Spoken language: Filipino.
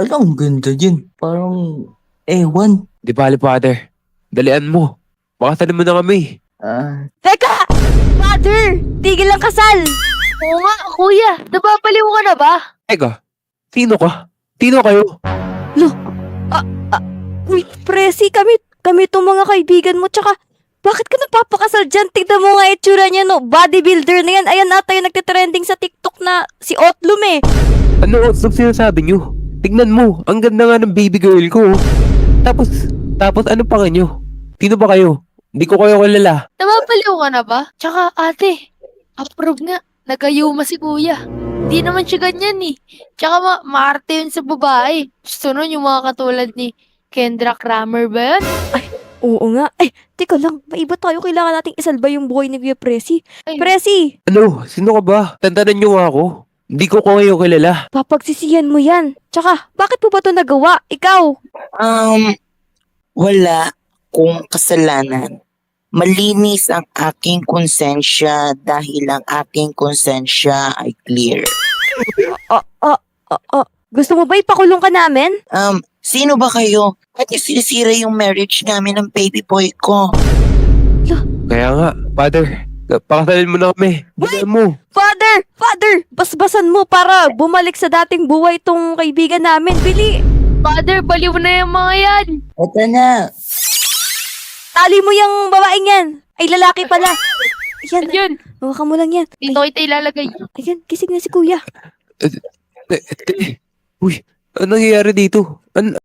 Alam, ang ganda yun. Parang, ewan. Di bali, Father. Dalian mo. Baka mo na kami. Teka! Father! Tigil ang kasal! Oo nga, kuya. Napapaliw ka na ba? Teka, sino ka? Sino kayo? Uy, Presi, kami itong mga kaibigan mo, tsaka bakit ka napapakasal dyan? Tignan mo nga itsura niya, no? Bodybuilder na yan. Ayan ata yung nagtitrending sa TikTok na si Otlum eh. Ano ang sinasabi nyo? Tignan mo, ang ganda nga ng baby girl ko. Tapos ano pa kanyo? Sino ba kayo? Hindi ko kayo kilala. Napapaliw ka na ba? Tsaka ate, approve nga. Nagayuma si kuya. Hindi naman siya ganyan eh. Tsaka maarte yun sa babae. Gusto nun yung mga katulad ni Kendra Kramer ba yun? Oo nga. Teka lang. Maiba tayo. Kailangan nating isalba yung buhay ni Kuya Presi. Ay. Presi, Ano? Sino ka ba? Tantanan nyo nga ako. Hindi ko kayo kilala. papagsisihan mo yan. Tsaka, bakit mo ba ito nagawa? Ikaw. Wala kong kasalanan. Malinis ang aking konsensya dahil ang aking konsensya ay clear. Gusto mo ba ipakulong ka namin? Sino ba kayo? At isinisira yung marriage namin ng baby boy ko. Kaya nga, Father, pakasalin mo na kami. Dalian mo. Father! Basbasan mo para bumalik sa dating buhay tong kaibigan namin. Bili! Father, baliw na yung mga yan. Ito na. Tali mo yung babaeng yan. Ay, lalaki pala. Ayan, Ayun, hawakan mo lang yan. dito kita ilalagay. Ayan, gising na si kuya. Uy, ano nangyayari dito?